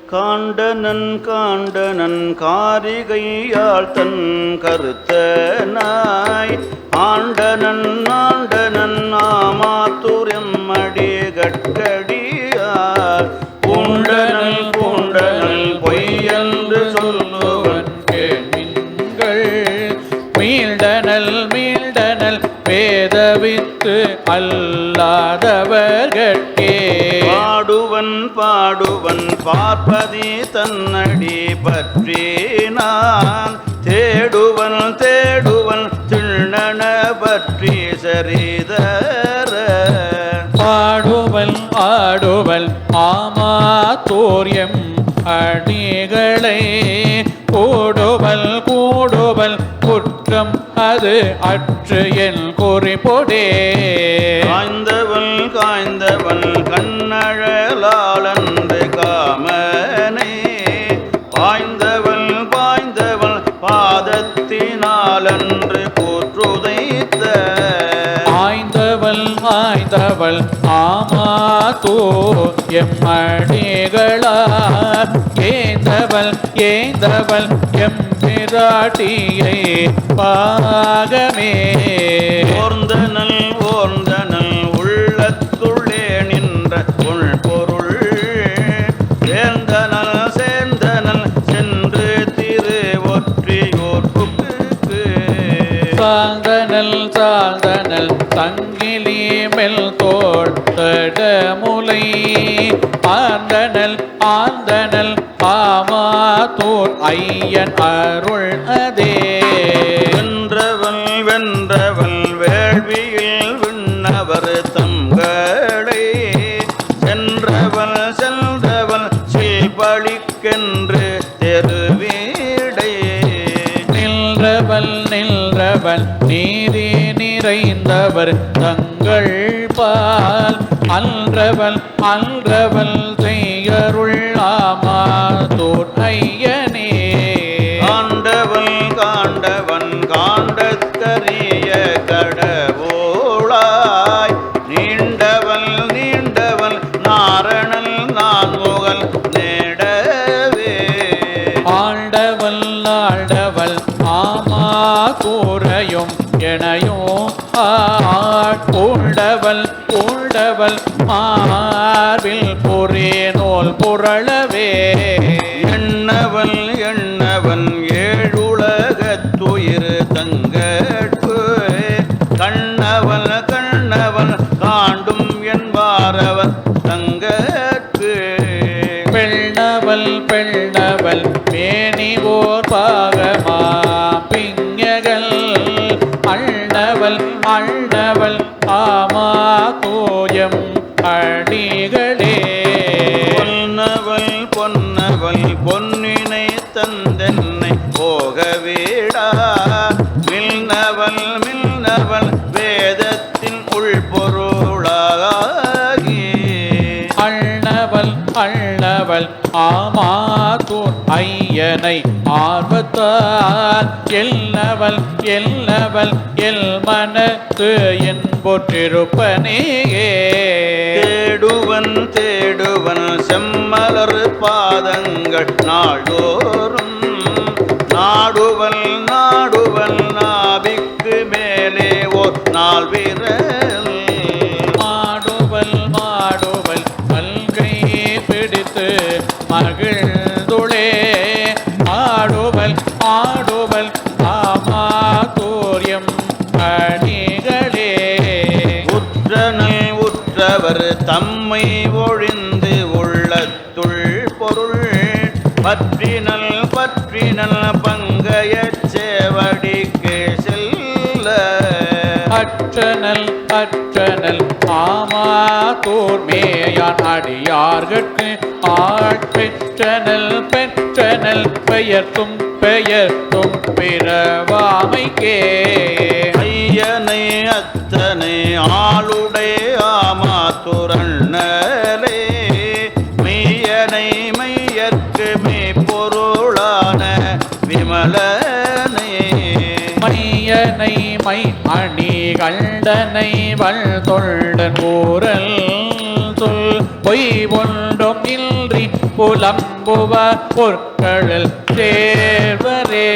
காண்டனன் காண்டனன் காரிகையாள் தன் கருத்தனாய் ஆண்டனன் ஆண்டனன் ஆமாத்துரெம்மடி கட்கடியார் பூண்டனல் பூண்டனல் பொய்யென்று சொல்லுவன் கேள்வின்கள் மீண்டனல் மீண்டனல் வேதவித்து அல்லாதவர்கட்கே பாடுவன் பாடுவன் பார்ப்பதி தன்னடி பற்றினான் தேடுவன் தேடுவன் திண்ணன பற்றி சரிதர பாடுவல் ஆடுவல் ஆமாத்தோரியம் அடிகளை கூடுவல் கூடுவல் குற்றம் அது அற்று என் குறிப்பொடே காய்ந்தவள் காய்ந்தவள் கண்ணழலாளன்று காமனை பாய்ந்தவள் பாய்ந்தவள் பாதத்தினாலன்று கூற்றுதைத்த ஆய்ந்தவள் ஆய்ந்தவள் ஆமாத்தோ எம்மடிகளார் ஏந்தவள் ஏந்தவள் எம்பிராட்டியை பாகமே ஓர்ந்தனல் ஓர்ந்தனல் உள்ளத்துள்ளே நின்ற உள்பொருள் சேர்ந்தனல் சேர்ந்தனல் சென்று திரு ஒற்றியோர்க்கு சாந்தனல் சாந்தனல் தங்கிலி மெல் தோட்டமுலை ஆந்தனல் ஆந்தனல் ஆமாத்தோர் ஐயன் அருள் அதே வென்றவள் வென்றவள் வேள்வியில் விண்ணவர் தங்களை சென்றவள் சென்றவள் சீபளிக்கென்று தெருவீடை நின்றவள் நின்றவள் நீதி நிறைந்தவர் தங்கள் பால் அன்றவள் அன்றவள் செய்யருள் ஆமாத்தோர் ஐயனே காண்டவள் காண்டவன் காண்டற்கரிய கடவுளாய் நீண்டவள் நீண்டவள் நாரணல் நான்முகல் நேடவே ஆண்டவள் ஆண்டவள் ஆமாத்தோரையும் எனையும் ஆட்கொண்டவள் கொண்டவள் மார்பில் பொறே நூல் புரளவே எண்ணவன் எண்ணவன் ஏழுலகத்துயிர் தங்கட்கு கண்ணவன் கண்ணவன் காண்டும் என்பாரவன் தங்கட்கு பெண்ணவள் பெண்ணவள் மேனிவோர் பாகமா பிஞகள் அண்ணவள் அண்ணவள் ஆமா கோயம் அடிகளே பொன்னவள் பொன்னவள் பொன்னினை தந்தென்னை போகவேடா மில்னவள் மில்னவள் வேதத்தின் உள்பொருளாகி அண்ணவள் அண்ணவள் ஆமாத்தோர் ஐயனை ஆர்வத்தால் எல்லவள் எல்லவள் எல் மனத்து என்பொற்றிருப்பனேயே தேடுவன் தேடுவன் செம்மலர் பாதங்கள் நாள்தோறும் நாடுவல் நாடுவல் நாபிக்கு மேலே ஓர் நாள் விரல் மாடுவல் மாடுவல் மல்கை பிடித்து மகிழ்ந்துளே ஆடுவல் ஆடுவல் ஆமாத்தோரியம் அணிகளே உற்றனல் உற்றவர் தம்மை ஒழிந்து உள்ளத்துள் பொருள் பற்றினல் பற்றினல் பங்கையச் சேவடிக்கு செல்ல அற்றனல் அற்றனல் ஆமாத்தோர் மேயான் அடியார்கட்கு ஆட்பெற்றனல் பெற்றனல் பெயர்த்தும் பெயர்த்தும் பிறவாமைக்கே ஐயனை அத்தனை ஆளுடை ஆமாத்துரண்ணலே மெய்யனை மையற்கு மெய்ப்பொருளான விமலனை மையனை மை அணி கண்டனை வள் தொண்டன் ஊரல் சொல் பொய் ஒன்றும் இன்றி புலம்புவ பொற்களில் சேர்வரே